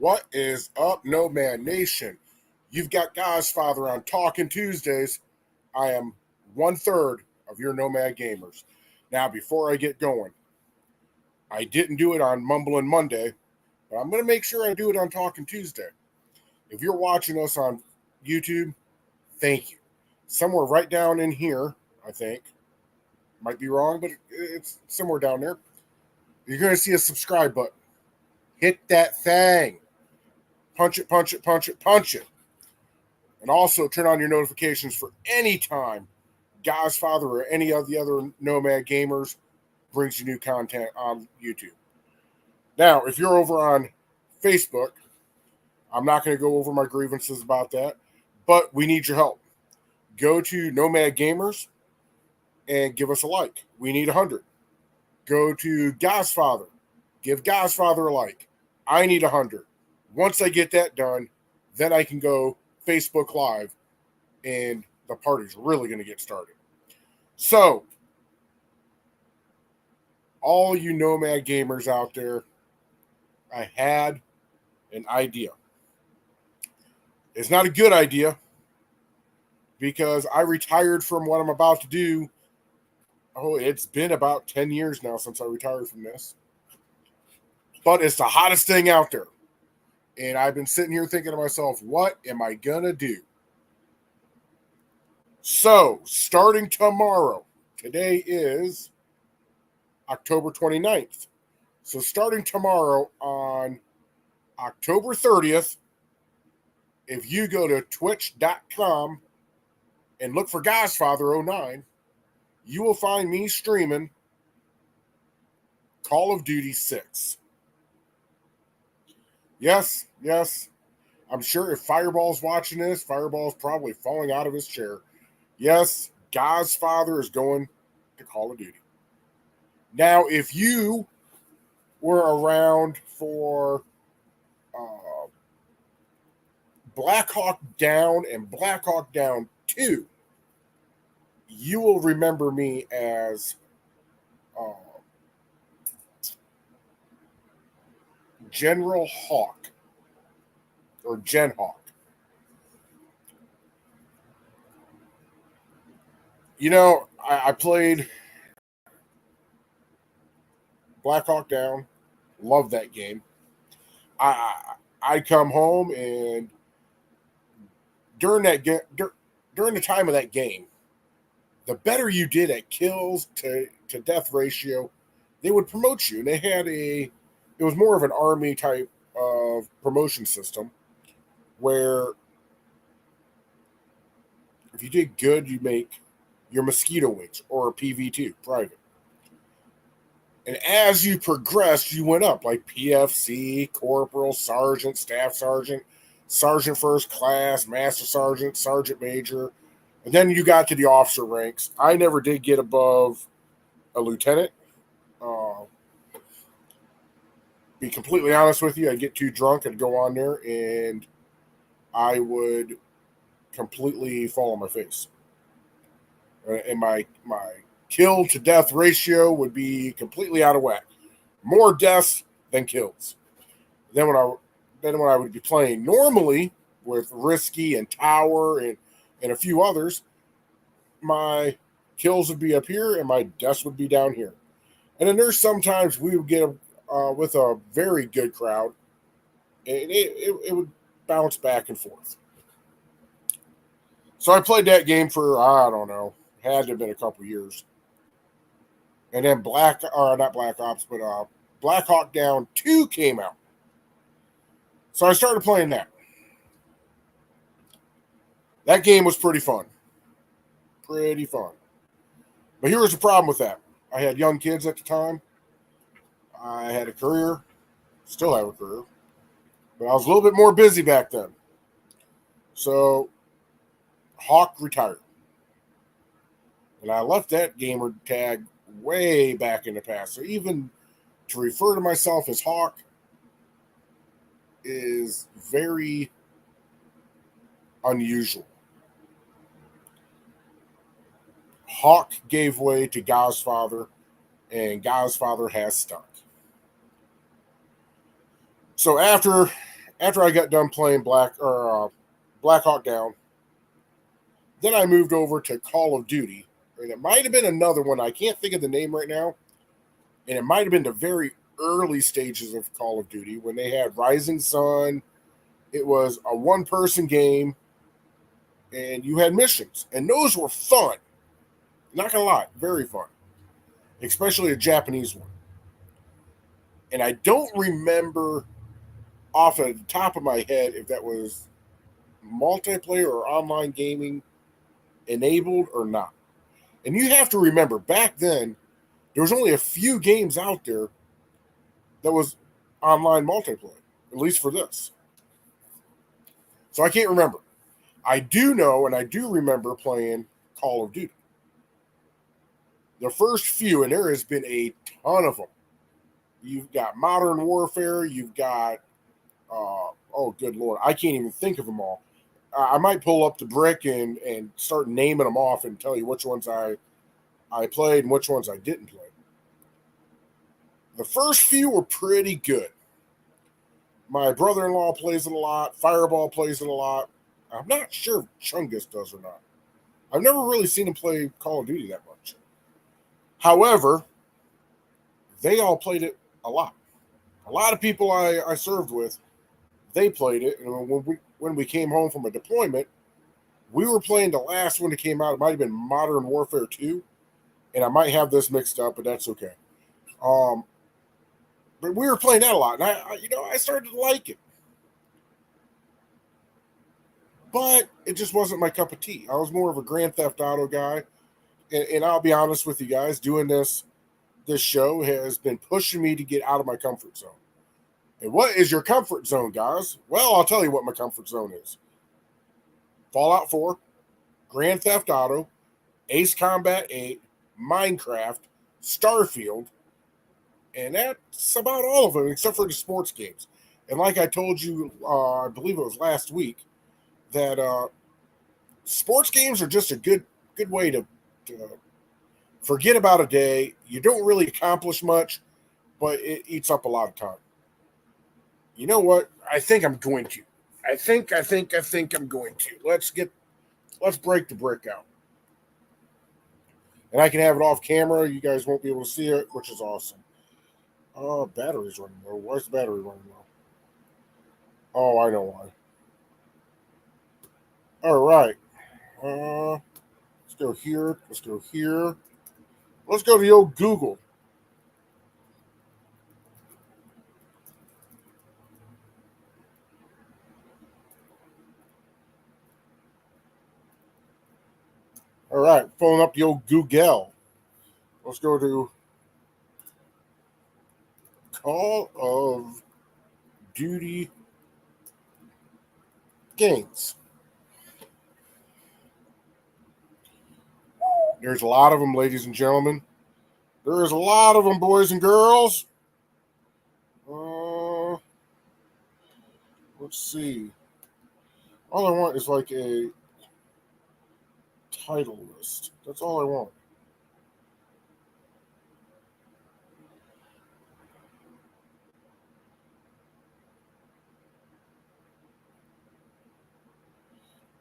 What is up, Nomad Nation? You've got Godfather on Talking Tuesdays. I am 1/3 of your Nomad Gamers. Now, before I get going, I didn't do it on Mumbling Monday, but I'm going to make sure I do it on Talking Tuesday. If you're watching us on YouTube, thank you. Somewhere right down in here, I think, might be wrong, but it's somewhere down there, you're going to see a subscribe button. Hit that thing. Punch it, punch it, punch it, punch it. And also turn on your notifications for any time Godfather or any of the other Nomad Gamers brings you new content on YouTube. Now, if you're over on Facebook, I'm not going to go over my grievances about that, but we need your help. Go to Nomad Gamers and give us a like. We need 100. Go to Godfather. Give Godfather a like. I need 100. Once I get that done, then I can go Facebook Live, and the party's really going to get started. So, all you Nomad Gamers out there, I had an idea. It's not a good idea because I retired from what I'm about to do. Oh, it's been about 10 years now since I retired from this. But it's the hottest thing out there. And I've been sitting here thinking to myself, what am I going to do? So, starting tomorrow, today is October 29th. So, starting tomorrow on October 30th, if you go to twitch.com and look for Godfather09, you will find me streaming Call of Duty 6. Yes. I'm sure if Fireball's watching this, Fireball's probably falling out of his chair. Yes, Godfather is going to Call of Duty. Now, if you were around for Black Hawk Down and Black Hawk Down 2, you will remember me as General Hawk or Gen Hawk. You know, I played Black Hawk Down. Love that game. I come home, and during the time of that game, the better you did at kills to death ratio, they would promote you. And they had it was more of an army type of promotion system where if you did good, you make your mosquito wings or a PV2 private. And as you progressed, you went up like PFC, corporal, sergeant, staff sergeant, sergeant first class, master sergeant, sergeant major. And then you got to the officer ranks. I never did get above a lieutenant. Be completely honest with you, I'd get too drunk, I'd go on there, and I would completely fall on my face. And my kill to death ratio would be completely out of whack. More deaths than kills. Then when I would be playing normally with Risky and Tower and a few others, my kills would be up here and my deaths would be down here. And then there's sometimes we would get with a very good crowd, and it would bounce back and forth. So I played that game for, I don't know, had to have been a couple years. And then not Black Ops, but Black Hawk Down 2 came out. So I started playing that. That game was pretty fun. Pretty fun. But here was the problem with that. I had young kids at the time. I had a career. Still have a career. But I was a little bit more busy back then. So Hawk retired. And I left that gamer tag way back in the past. So even to refer to myself as Hawk is very unusual. Hawk gave way to Godfather, and Godfather has stuck. So after After I got done playing Black Hawk Down, then I moved over to Call of Duty, and it might have been another one. I can't think of the name right now, and it might have been the very early stages of Call of Duty when they had Rising Sun. It was a one-person game, and you had missions, and those were fun. Not gonna lie, very fun, especially a Japanese one. And I don't remember off the top of my head if that was multiplayer or online gaming enabled or not. And you have to remember, back then, there was only a few games out there that was online multiplayer, at least for this. So I can't remember. I do know and I do remember playing Call of Duty. The first few, and there has been a ton of them. You've got Modern Warfare, you've got, oh, good Lord, I can't even think of them all. I might pull up the brick and start naming them off and tell you which ones I played and which ones I didn't play. The first few were pretty good. My brother-in-law plays it a lot. Fireball plays it a lot. I'm not sure if Chungus does or not. I've never really seen him play Call of Duty that much. However, they all played it a lot. A lot of people I served with, they played it. And when we came home from a deployment, we were playing the last one that came out. It might have been Modern Warfare 2. And I might have this mixed up, but that's okay. But we were playing that a lot. And I started to like it. But it just wasn't my cup of tea. I was more of a Grand Theft Auto guy. And I'll be honest with you guys, doing this show has been pushing me to get out of my comfort zone. And what is your comfort zone, guys? Well, I'll tell you what my comfort zone is. Fallout 4, Grand Theft Auto, Ace Combat 8, Minecraft, Starfield, and that's about all of them except for the sports games. And like I told you, I believe it was last week, that sports games are just a good way to forget about a day. You don't really accomplish much, but it eats up a lot of time. You know what? I think I'm going to. I think I'm going to. Let's break the brick out. And I can have it off camera. You guys won't be able to see it, which is awesome. Oh, battery's running low. Why's the battery running low? Oh, I know why. All right. Let's go here. Let's go here. Let's go to the old Google. All right, pulling up the old Google. Let's go to Call of Duty games. There's a lot of them, ladies and gentlemen. There's a lot of them, boys and girls. Let's see. All I want is like a title list. That's all I want.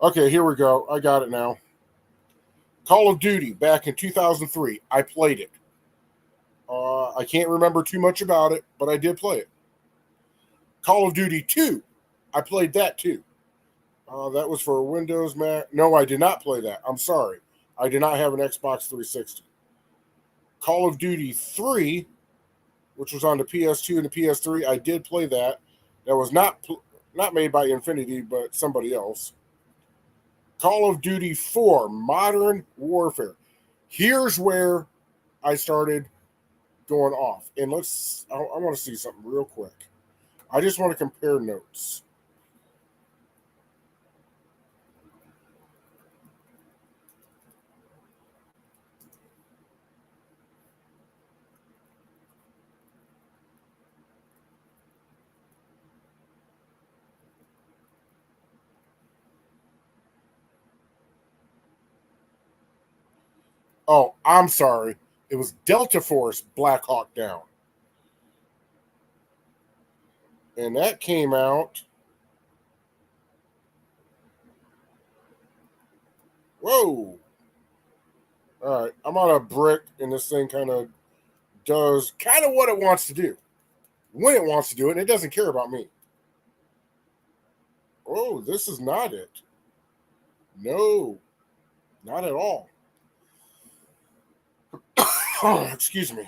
Okay, here we go. I got it now. Call of Duty back in 2003. I played it. I can't remember too much about it, but I did play it. Call of Duty 2. I played that too. That was for Windows, Mac. No, I did not play that. I'm sorry. I did not have an Xbox 360. Call of Duty 3, which was on the PS2 and the PS3, I did play that. That was not made by Infinity, but somebody else. Call of Duty 4, Modern Warfare. Here's where I started going off. And I want to see something real quick. I just want to compare notes. Oh, I'm sorry. It was Delta Force Black Hawk Down. And that came out Whoa. All right. I'm on a brick, and this thing kind of does kind of what it wants to do when it wants to do it, and it doesn't care about me. Oh, this is not it. No, not at all. Excuse me.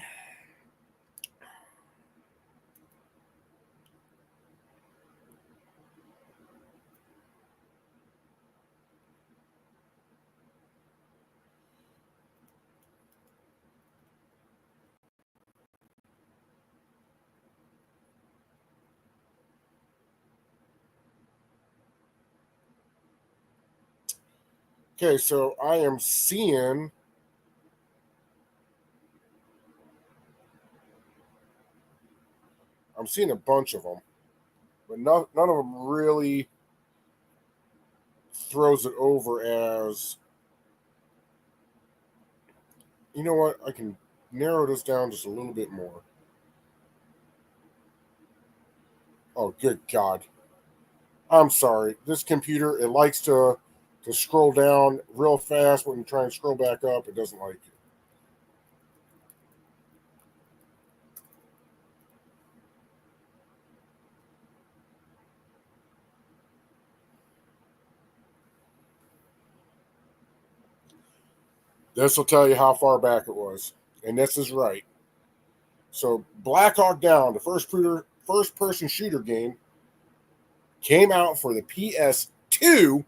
Okay, so I am seeing. I'm seeing a bunch of them, but none of them really throws it over as. You know what? I can narrow this down just a little bit more. Oh, good God. I'm sorry. This computer, it likes to scroll down real fast when you try and scroll back up. It doesn't like it. This will tell you how far back it was. And this is right. So Black Hawk Down, the first person shooter game, came out for the PS2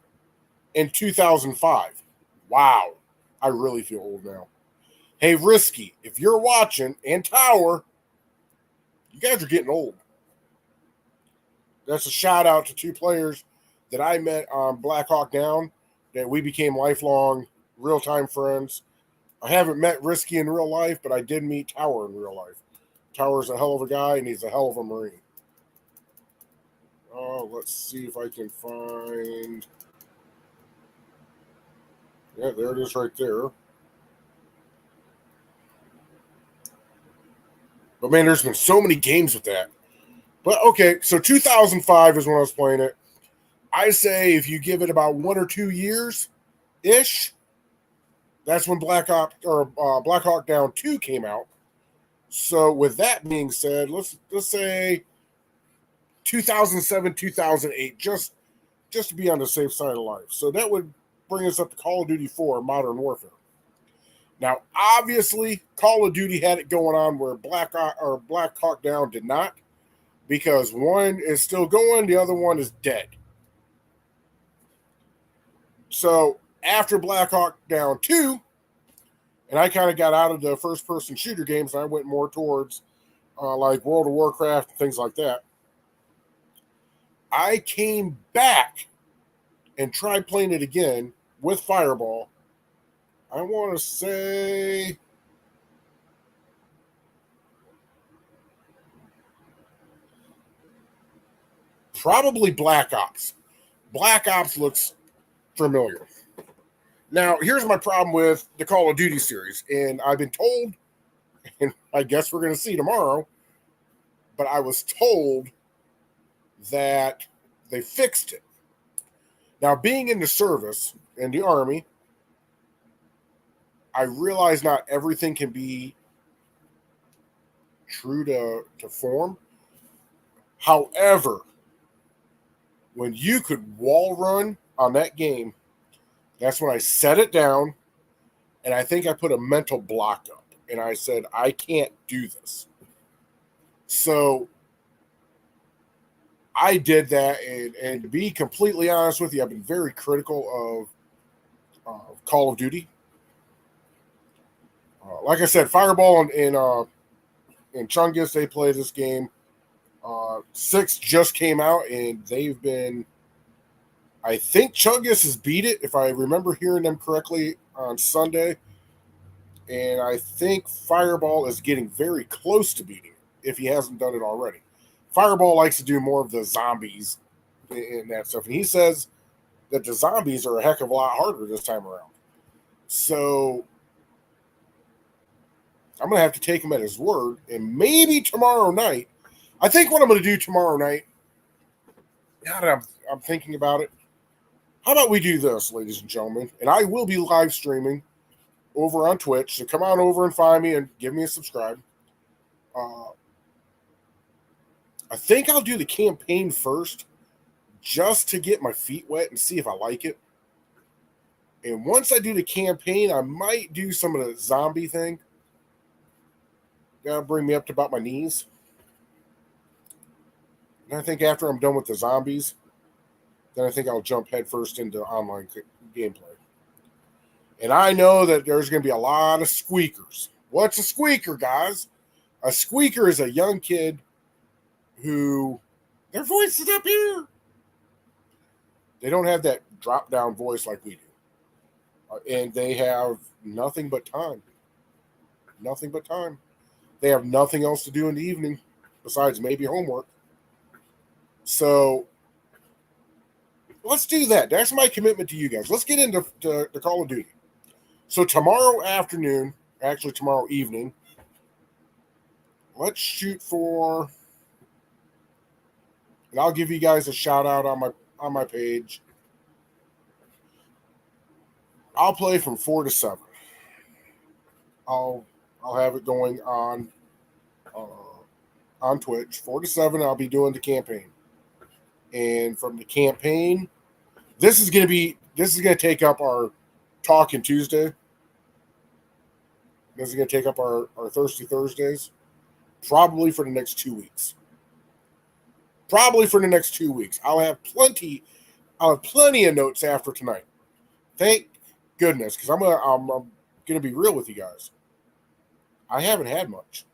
in 2005. Wow. I really feel old now. Hey, Risky, if you're watching, and Tower, you guys are getting old. That's a shout out to two players that I met on Black Hawk Down that we became lifelong real time friends. I haven't met Risky in real life, but I did meet Tower in real life. Tower's a hell of a guy, and he's a hell of a Marine. Oh, let's see if I can find. Yeah, there it is right there. But man, there's been so many games with that. But okay, so 2005 is when I was playing it. I say if you give it about 1 or 2 years ish, that's when Black Hawk Down 2 came out. So with that being said, let's say 2007, 2008, just to be on the safe side of life. So that would bring us up to Call of Duty 4 Modern Warfare. Now, obviously, Call of Duty had it going on where Black Hawk Down did not, because one is still going, the other one is dead. So after Black Hawk Down 2, and I kind of got out of the first person shooter games, and I went more towards like World of Warcraft and things like that. I came back and tried playing it again with Fireball. I want to say probably Black Ops. Black Ops looks familiar. Now, here's my problem with the Call of Duty series, and I've been told, and I guess we're going to see tomorrow, but I was told that they fixed it. Now, being in the service in the Army, I realize not everything can be true to form. However, when you could wall run on that game, that's when I set it down, and I think I put a mental block up, and I said, I can't do this. So I did that, and to be completely honest with you, I've been very critical of Call of Duty. Like I said, Fireball and Chungus, they play this game. 6 just came out, and they've been. I think Chungus has beat it, if I remember hearing them correctly on Sunday. And I think Fireball is getting very close to beating it, if he hasn't done it already. Fireball likes to do more of the zombies and that stuff. And he says that the zombies are a heck of a lot harder this time around. So I'm going to have to take him at his word. And maybe tomorrow night, I think what I'm going to do tomorrow night, now that I'm thinking about it, How about we do this, ladies and gentlemen? And I will be live streaming over on Twitch, so come on over and find me and give me a subscribe. I think I'll do the campaign first, just to get my feet wet and see if I like it. And once I do the campaign, I might do some of the zombie thing. That'll bring me up to about my knees. And I think after I'm done with the zombies, then I think I'll jump headfirst into online gameplay. And I know that there's going to be a lot of squeakers. What's a squeaker, guys? A squeaker is a young kid who, their voice is up here. They don't have that drop-down voice like we do. And they have nothing but time. Nothing but time. They have nothing else to do in the evening besides maybe homework. So let's do that. That's my commitment to you guys. Let's get into Call of Duty. So tomorrow afternoon, actually tomorrow evening, let's shoot for, and I'll give you guys a shout out on my page. I'll play from 4 to 7. I'll have it going on Twitch. 4 to 7, I'll be doing the campaign. And from the campaign, this is going to take up our Talking Tuesday. This is going to take up our Thirsty Thursdays. Probably for the next 2 weeks. I'll have plenty of notes after tonight. Thank goodness, because I'm gonna be real with you guys. I haven't had much.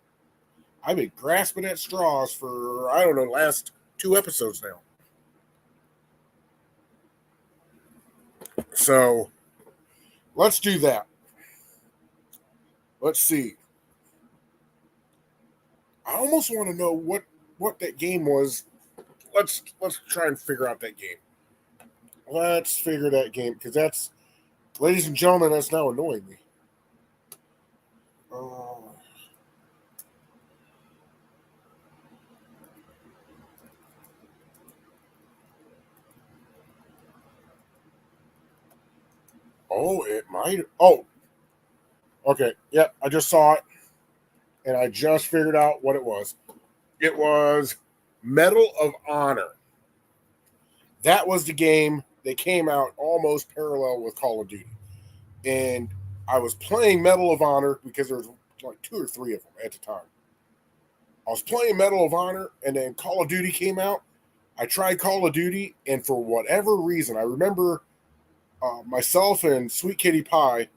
I've been grasping at straws for, I don't know, the last 2 episodes now. So let's do that. Let's see. I almost want to know what that game was. Let's try and figure out that game. Let's figure that game, because that's, ladies and gentlemen, that's now annoying me. It might. Oh, okay. Yep, I just saw it, and I just figured out what it was. It was Medal of Honor. That was the game that came out almost parallel with Call of Duty. And I was playing Medal of Honor because there was like 2 or 3 of them at the time. I was playing Medal of Honor, and then Call of Duty came out. I tried Call of Duty, and for whatever reason, I remember myself and Sweet Kitty Pie.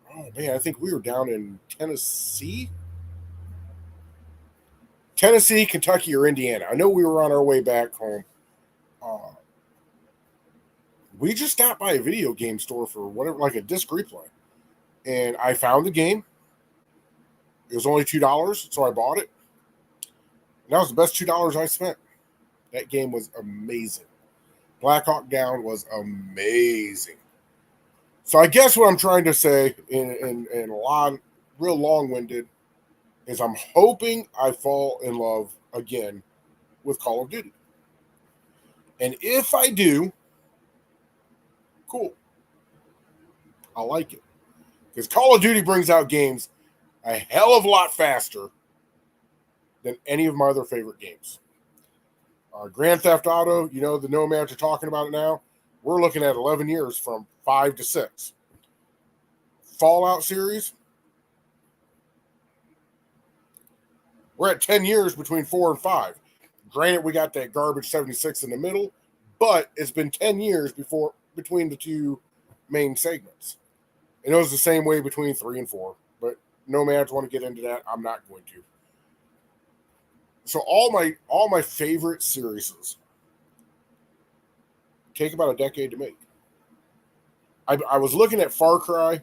Oh, man, I think we were down in Tennessee, Kentucky, or Indiana. I know we were on our way back home. We just stopped by a video game store for whatever, like a disc replay. And I found the game. It was only $2, so I bought it. And that was the best $2 I spent. That game was amazing. Black Hawk Down was amazing. So I guess what I'm trying to say in a lot, real long-winded, is I'm hoping I fall in love again with Call of Duty. And if I do, cool. I like it. Because Call of Duty brings out games a hell of a lot faster than any of my other favorite games. Grand Theft Auto, the Nomads are talking about it now. We're looking at 11 years from 5 to 6. Fallout series, we're at 10 years between 4 and 5. Granted, we got that garbage 76 in the middle, but it's been 10 years between the 2 main segments. And it was the same way between 3 and 4. But Nomads want to get into that. I'm not going to. So all my favorite series take about a decade to make. I was looking at Far Cry.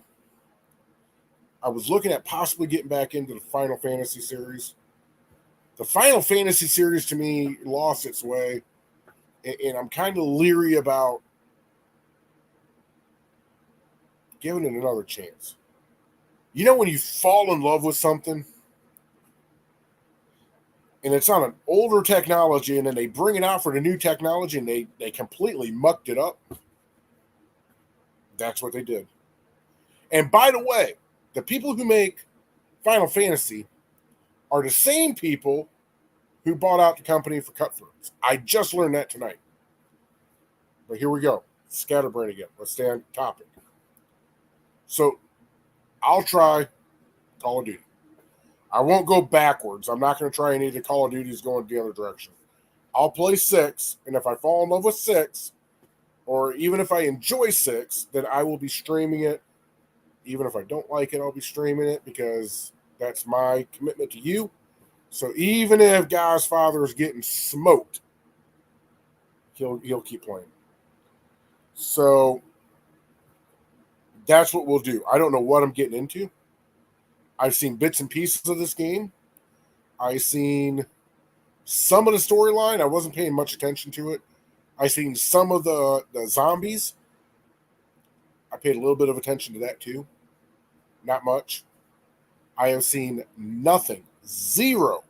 I was looking at possibly getting back into the Final Fantasy series. The Final Fantasy series, to me, lost its way. And I'm kind of leery about giving it another chance. When you fall in love with something, and it's on an older technology, and then they bring it out for the new technology, and they completely mucked it up. That's what they did. And by the way, the people who make Final Fantasy are the same people who bought out the company for Cutthroats. I just learned that tonight. But here we go. Scatterbrain again. Let's stay on topic. So I'll try Call of Duty. I won't go backwards. I'm not going to try any of the Call of Duties going the other direction. I'll play 6, and if I fall in love with 6, or even if I enjoy 6, then I will be streaming it. Even if I don't like it, I'll be streaming it because that's my commitment to you. So even if God's Father is getting smoked, he'll keep playing. So that's what we'll do. I don't know what I'm getting into. I've seen bits and pieces of this game. I've seen some of the storyline. I wasn't paying much attention to it. I've seen some of the zombies. I paid a little bit of attention to that too. Not much. I have seen nothing, zero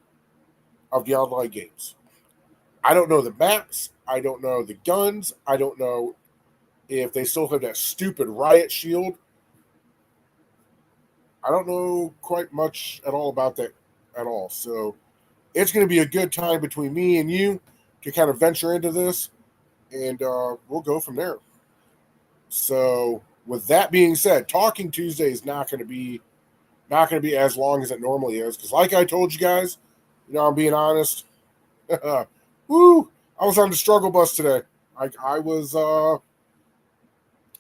of the online games. I don't know the maps. I don't know the guns. I don't know if they still have that stupid riot shield. I don't know quite much at all about that at all. So it's going to be a good time between me and you to kind of venture into this, and we'll go from there. So with that being said, Talking Tuesday is not going to be as long as it normally is, because like I told you guys, I'm being honest. Woo! I was on the struggle bus today. I was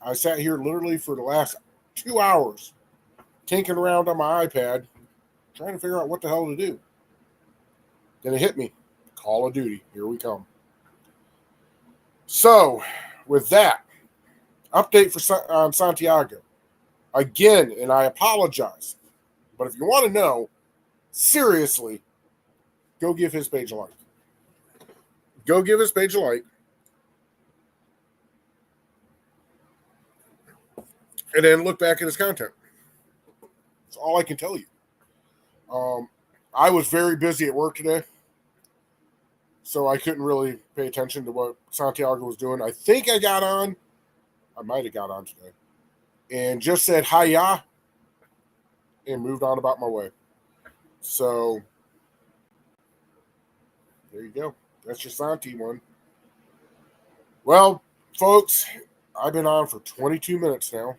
I sat here literally for the last 2 hours tinkering around on my iPad trying to figure out what the hell to do. Then it hit me. Call of Duty. Here we come. So, with that, update for Santiago. Again, and I apologize, but if you want to know, seriously, go give his page a like. Go give his page a like. And then look back at his content. That's all I can tell you. I was very busy at work today, so I couldn't really pay attention to what Santiago was doing. I think I might have got on today, and just said hiya and moved on about my way. So there you go. That's your Santi one. Well, folks, I've been on for 22 minutes now.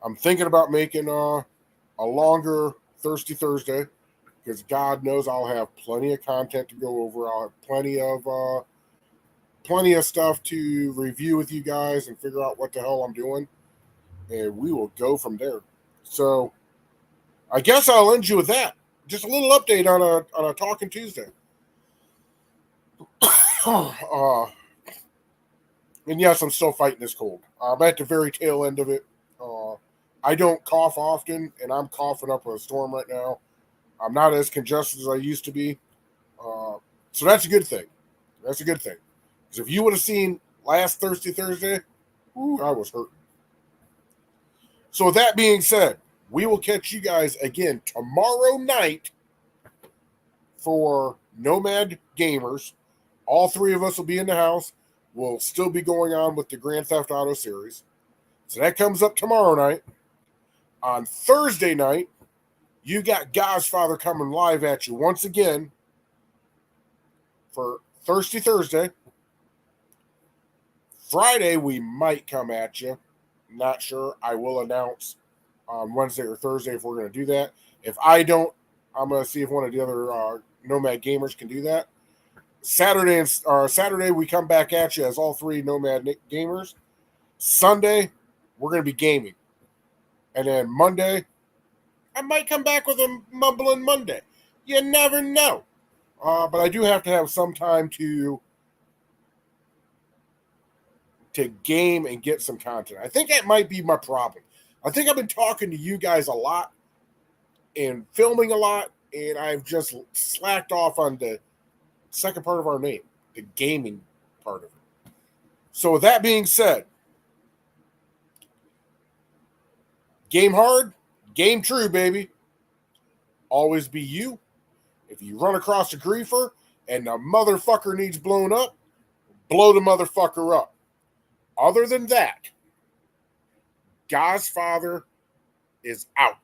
I'm thinking about making a longer Thirsty Thursday, because God knows I'll have plenty of content to go over. I'll have plenty of stuff to review with you guys and figure out what the hell I'm doing, and we will go from there. So I guess I'll end you with that. Just a little update on a Talking Tuesday. And yes, I'm still fighting this cold. I'm at the very tail end of it. I don't cough often, and I'm coughing up a storm right now. I'm not as congested as I used to be. So that's a good thing. That's a good thing. Because if you would have seen last Thirsty Thursday, I was hurt. So with that being said, we will catch you guys again tomorrow night for Nomad Gamers. All 3 of us will be in the house. We'll still be going on with the Grand Theft Auto series. So that comes up tomorrow night. On Thursday night, you got God's Father coming live at you once again for Thirsty Thursday. Friday, we might come at you. Not sure. I will announce on Wednesday or Thursday if we're going to do that. If I don't, I'm going to see if one of the other Nomad Gamers can do that. Saturday, we come back at you as all 3 Nomad Gamers. Sunday, we're going to be gaming. And then Monday, I might come back with a Mumbling Monday. You never know. But I do have to have some time to game and get some content. I think that might be my problem. I think I've been talking to you guys a lot and filming a lot, and I've just slacked off on the second part of our name, the gaming part of it. So with that being said, game hard, game true, baby. Always be you. If you run across a griefer and the motherfucker needs blown up, blow the motherfucker up. Other than that, God's Father is out.